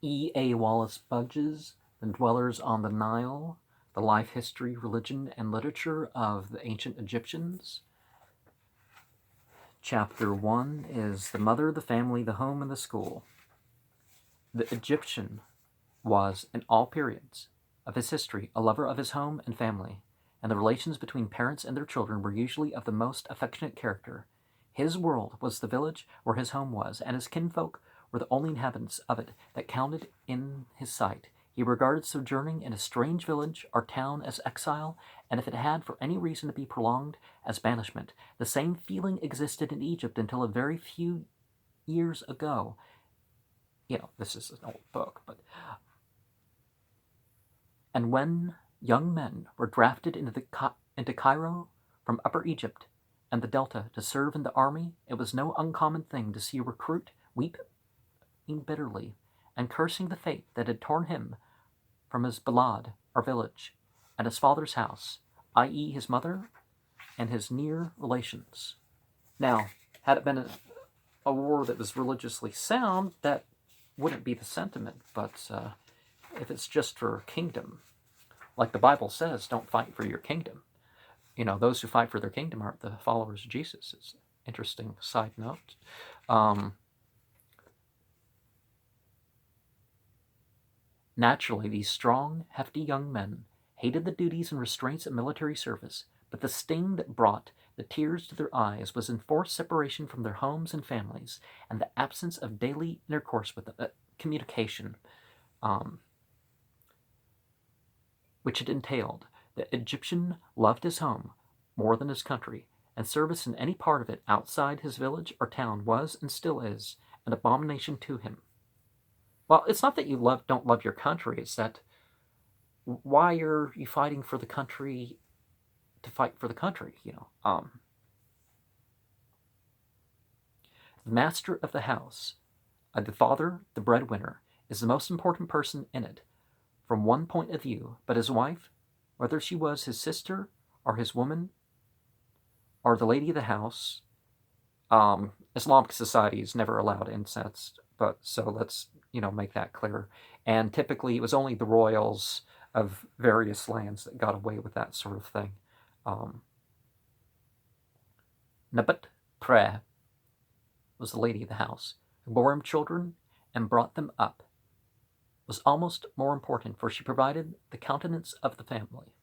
E. A. Wallis Budge's The Dwellers on the Nile, The Life, History, Religion, and Literature of the Ancient Egyptians. Chapter 1 is The Mother, the Family, the Home, and the School. The Egyptian was, in all periods of his history, a lover of his home and family, and the relations between parents and their children were usually of the most affectionate character. His world was the village where his home was, and his kinfolk were the only inhabitants of it that counted in his sight. He regarded sojourning in a strange village or town as exile, and if it had for any reason to be prolonged, as banishment. The same feeling existed in Egypt until a very few years ago. This is an old book, and when young men were drafted into Cairo from Upper Egypt and the Delta to serve in the army, it was no uncommon thing to see a recruit weeping bitterly and cursing the fate that had torn him from his balad, or village, and his father's house, i.e. his mother and his near relations. Now, had it been a war that was religiously sound, that wouldn't be the sentiment, but if it's just for kingdom, like the Bible says, don't fight for your kingdom. Those who fight for their kingdom aren't the followers of Jesus. It's an interesting side note. Naturally, these strong, hefty young men hated the duties and restraints of military service, but the sting that brought the tears to their eyes was enforced separation from their homes and families, and the absence of daily intercourse with communication, which it entailed. The Egyptian loved his home more than his country, and service in any part of it outside his village or town was, and still is, an abomination to him. Well, it's not that you don't love your country, it's that why are you fighting for the country to fight for the country, The master of the house, the father, the breadwinner, is the most important person in it, from one point of view, but his wife, whether she was his sister or his woman or the lady of the house, Islamic societies never allowed incest, but so let's make that clear. And typically it was only the royals of various lands that got away with that sort of thing. Nabat Pre was the lady of the house, who bore him children and brought them up, was almost more important, for she provided the countenance of the family,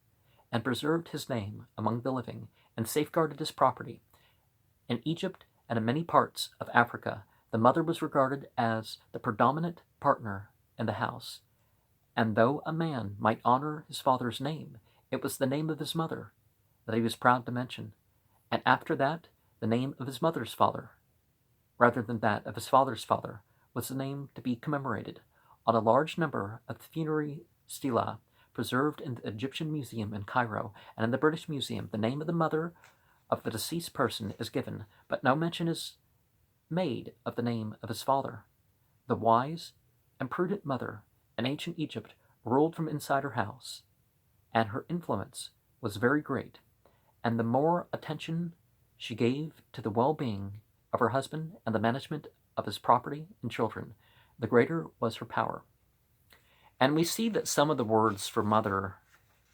and preserved his name among the living, and safeguarded his property. In Egypt and in many parts of Africa, the mother was regarded as the predominant partner in the house, and though a man might honor his father's name, it was the name of his mother that he was proud to mention, and after that, the name of his mother's father, rather than that of his father's father, was the name to be commemorated. On a large number of funerary stelae preserved in the Egyptian Museum in Cairo and in the British Museum, the name of the mother of the deceased person is given, but no mention is made of the name of his father. The wise and prudent mother in ancient Egypt ruled from inside her house, and her influence was very great, and the more attention she gave to the well-being of her husband and the management of his property and children, the greater was her power. And we see that some of the words for mother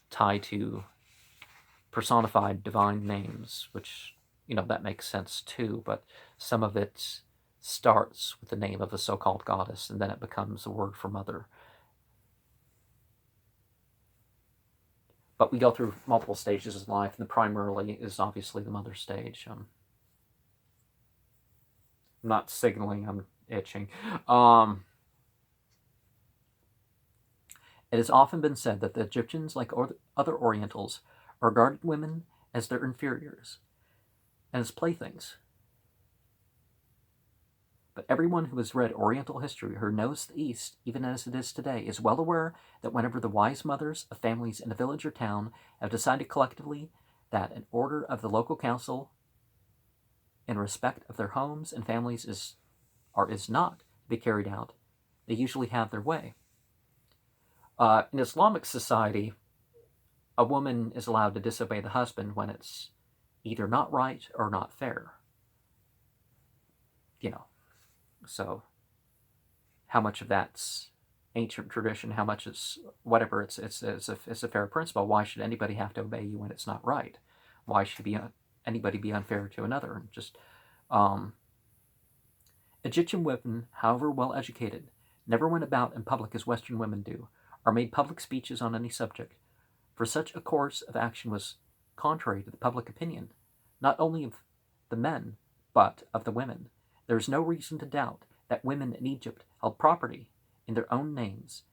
tie to personified divine names, which, that makes sense too, but some of it starts with the name of a so-called goddess, and then it becomes a word for mother. But we go through multiple stages of life, and the primarily is obviously the mother stage. I'm not signaling, I'm itching. It has often been said that the Egyptians, like other Orientals, regarded women as their inferiors and as playthings. But everyone who has read Oriental history or knows the East, even as it is today, is well aware that whenever the wise mothers of families in a village or town have decided collectively that an order of the local council in respect of their homes and families is not to be carried out, they usually have their way. In Islamic society, a woman is allowed to disobey the husband when it's either not right or not fair. So how much of that's ancient tradition, how much it's whatever. It's a fair principle. Why should anybody have to obey you when it's not right? Why should anybody be unfair to another? Just um, Egyptian women, however well educated, never went about in public as Western women do, or made public speeches on any subject, for such a course of action was contrary to the public opinion, not only of the men, but of the women. There is no reason to doubt that women in Egypt held property in their own names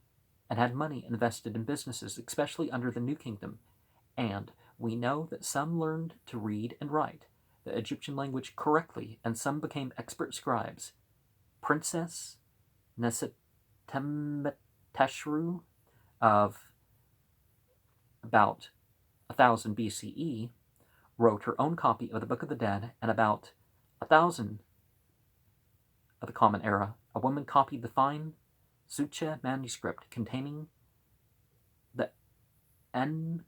and had money invested in businesses, especially under the New Kingdom, and we know that some learned to read and write the Egyptian language correctly, and some became expert scribes. Princess Nesetemteshru of about 1000 BCE wrote her own copy of the Book of the Dead, and about 1000 of the Common Era, a woman copied the fine Zuche manuscript containing the encomiums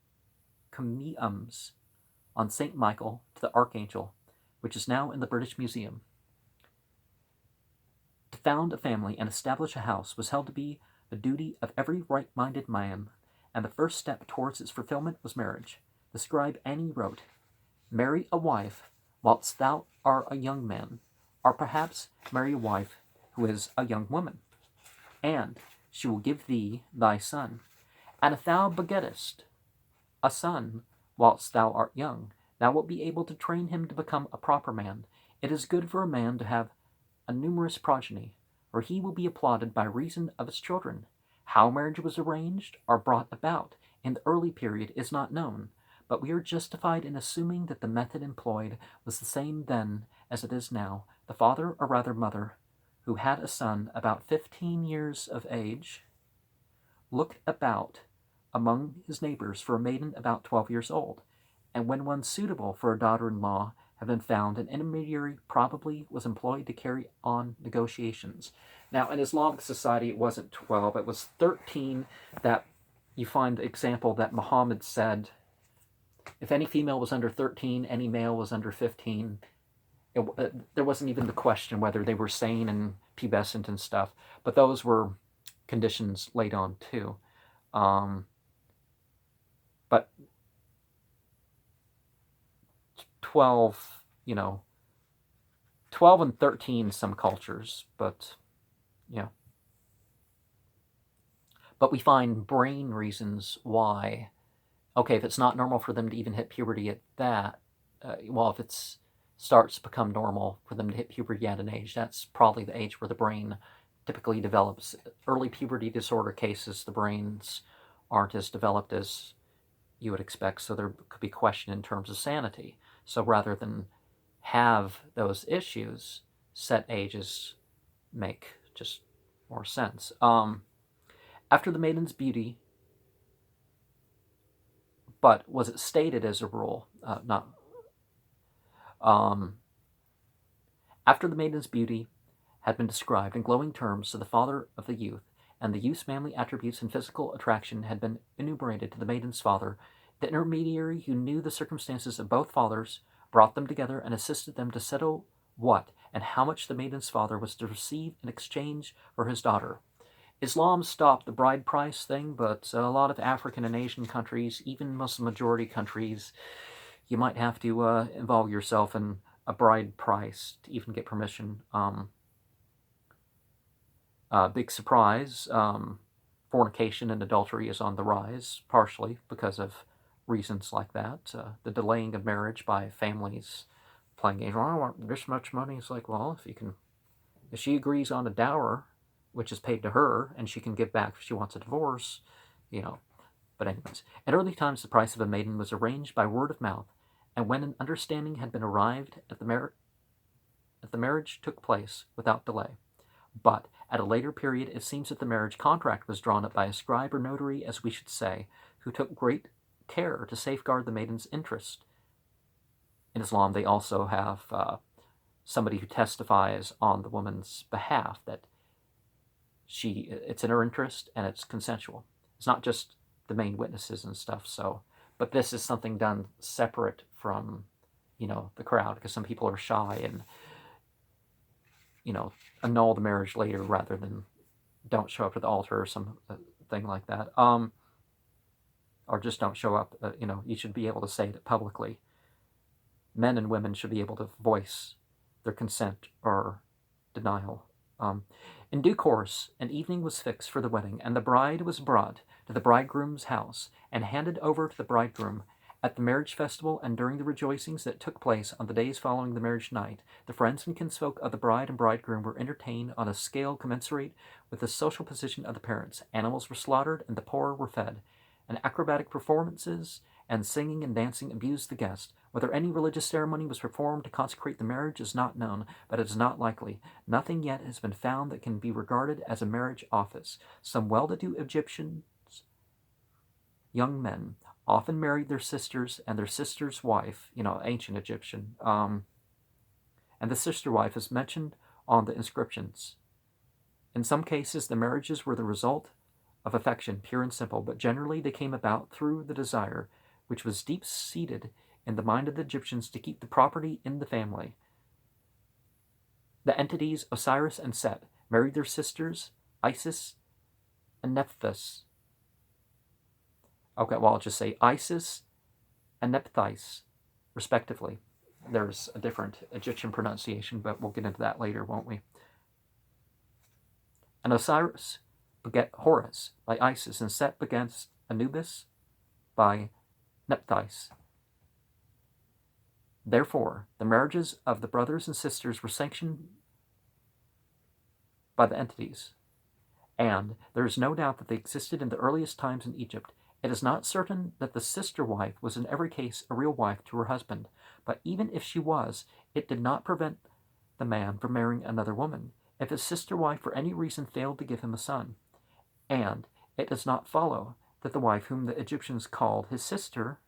on St. Michael to the Archangel, which is now in the British Museum. To found a family and establish a house was held to be the duty of every right-minded man, and the first step towards its fulfillment was marriage. The scribe Annie wrote, "Marry a wife whilst thou art a young man, or perhaps marry a wife who is a young woman, and she will give thee thy son. And if thou begettest a son whilst thou art young, thou wilt be able to train him to become a proper man. It is good for a man to have a numerous progeny, for he will be applauded by reason of his children. How marriage was arranged or brought about in the early period is not known, but we are justified in assuming that the method employed was the same then as it is now. The father, or rather mother, who had a son about 15 years of age, looked about among his neighbors for a maiden about 12 years old, and when one suitable for a daughter-in-law had been found, an intermediary probably was employed to carry on negotiations." Now, in Islamic society, it wasn't 12, it was 13 that you find the example that Muhammad said, if any female was under 13, any male was under 15. There wasn't even the question whether they were sane and pubescent and stuff, but those were conditions laid on too. But 12, 12 and 13 some cultures, but yeah. But we find brain reasons why, okay, if it's not normal for them to even hit puberty at that, if it starts to become normal for them to hit puberty at an age, that's probably the age where the brain typically develops. Early puberty disorder cases, the brains aren't as developed as you would expect, so there could be question in terms of sanity. So rather than have those issues, set ages make just more sense. After the maiden's beauty, but was it stated as a rule? Not. After the maiden's beauty had been described in glowing terms to the father of the youth, and the youth's manly attributes and physical attraction had been enumerated to the maiden's father, the intermediary who knew the circumstances of both fathers brought them together and assisted them to settle what and how much the maiden's father was to receive in exchange for his daughter. Islam stopped the bride price thing, but a lot of African and Asian countries, even Muslim majority countries, you might have to involve yourself in a bride price to even get permission. Big surprise, fornication and adultery is on the rise, partially because of reasons like that. The delaying of marriage by families playing games. Well, I want this much money. It's like, well, if she agrees on a dower, which is paid to her, and she can give back if she wants a divorce, But anyways, in early times, the price of a maiden was arranged by word of mouth, and when an understanding had been arrived at, the marriage took place without delay. But at a later period, it seems that the marriage contract was drawn up by a scribe or notary, as we should say, who took great care to safeguard the maiden's interest. In Islam, they also have somebody who testifies on the woman's behalf that it's in her interest and it's consensual. It's not just the main witnesses and stuff. So, but this is something done separate from, the crowd, because some people are shy and, annul the marriage later rather than don't show up to the altar or some thing like that. Or just don't show up. You should be able to say it publicly. Men and women should be able to voice their consent or denial. In due course, an evening was fixed for the wedding, and the bride was brought to the bridegroom's house and handed over to the bridegroom. At the marriage festival and during the rejoicings that took place on the days following the marriage night, the friends and kinsfolk of the bride and bridegroom were entertained on a scale commensurate with the social position of the parents. Animals were slaughtered and the poor were fed, and acrobatic performances and singing and dancing amused the guests. Whether any religious ceremony was performed to consecrate the marriage is not known, but it is not likely. Nothing yet has been found that can be regarded as a marriage office. Some well-to-do Egyptian young men often married their sisters and their sister's wife, ancient Egyptian, and the sister wife is mentioned on the inscriptions. In some cases, the marriages were the result of affection, pure and simple, but generally they came about through the desire, which was deep-seated in the mind of the Egyptians, to keep the property in the family. The entities Osiris and Set married their sisters, Isis and Nephthys. Okay, well, I'll just say Isis and Nephthys, respectively. There's a different Egyptian pronunciation, but we'll get into that later, won't we? And Osiris begat Horus by Isis, and Set begat Anubis by Nephthys. Therefore, the marriages of the brothers and sisters were sanctioned by the entities, and there is no doubt that they existed in the earliest times in Egypt. It is not certain that the sister wife was in every case a real wife to her husband, but even if she was, it did not prevent the man from marrying another woman if his sister wife for any reason failed to give him a son. And it does not follow that the wife whom the Egyptians called his sister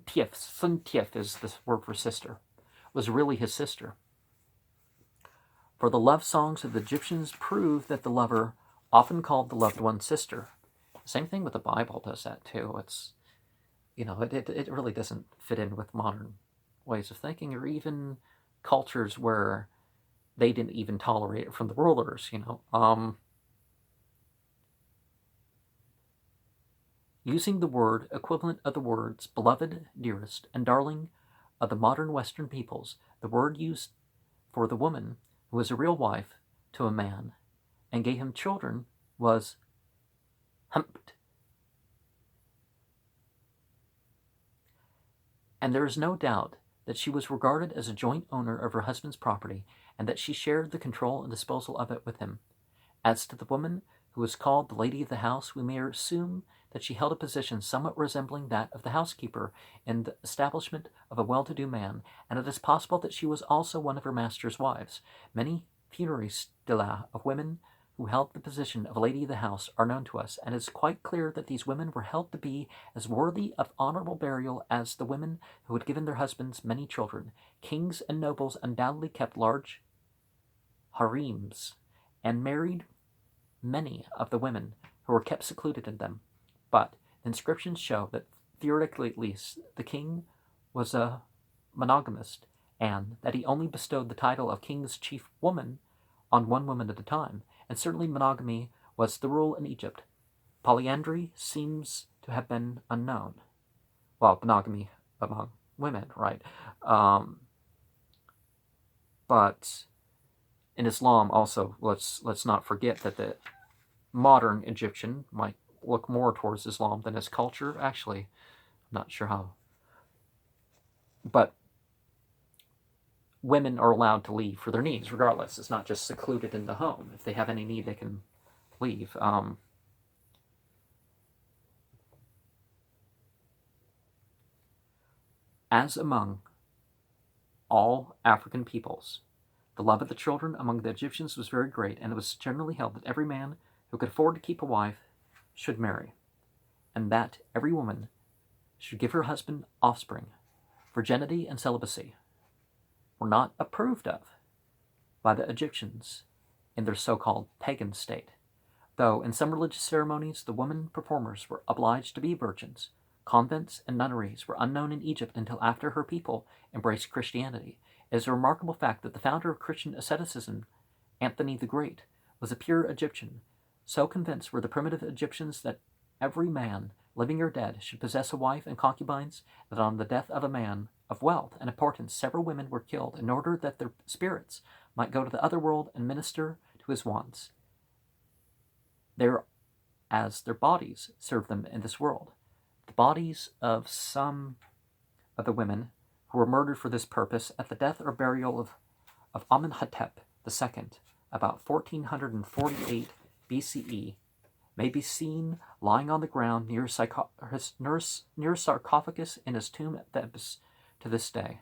Tief Suntief is the word for sister, was really his sister. For the love songs of the Egyptians prove that the lover often called the loved one sister. Same thing with the Bible does that too. It's, it really doesn't fit in with modern ways of thinking, or even cultures where they didn't even tolerate it from the rulers, Using the word equivalent of the words beloved, dearest, and darling of the modern Western peoples, the word used for the woman who was a real wife to a man and gave him children was humped. And there is no doubt that she was regarded as a joint owner of her husband's property, and that she shared the control and disposal of it with him. As to the woman who was called the lady of the house, we may assume that she held a position somewhat resembling that of the housekeeper in the establishment of a well-to-do man, and it is possible that she was also one of her master's wives. Many funerary stelae of women who held the position of a lady of the house are known to us, and it is quite clear that these women were held to be as worthy of honorable burial as the women who had given their husbands many children. Kings and nobles undoubtedly kept large harems and married many of the women who were kept secluded in them. But the inscriptions show that, theoretically at least, the king was a monogamist, and that he only bestowed the title of king's chief woman on one woman at a time, and certainly monogamy was the rule in Egypt. Polyandry seems to have been unknown. Well, monogamy among women, right? But in Islam also, let's not forget that the modern Egyptian might look more towards Islam than his culture. Actually, I'm not sure how. But women are allowed to leave for their needs, regardless. It's not just secluded in the home. If they have any need, they can leave. As among all African peoples, the love of the children among the Egyptians was very great, and it was generally held that every man who could afford to keep a wife should marry, and that every woman should give her husband offspring. Virginity and celibacy were not approved of by the Egyptians in their so-called pagan state. though in some religious ceremonies the women performers were obliged to be virgins. Convents and nunneries were unknown in Egypt until after her people embraced Christianity. It is a remarkable fact that the founder of Christian asceticism, Anthony the Great, was a pure Egyptian. So convinced were the primitive Egyptians that every man, living or dead, should possess a wife and concubines, that on the death of a man of wealth and importance several women were killed in order that their spirits might go to the other world and minister to his wants, there as their bodies served them in this world. The bodies of some of the women who were murdered for this purpose at the death or burial of Amenhotep II, about 1448 BCE, may be seen lying on the ground near sarcophagus in his tomb at Thebes to this day.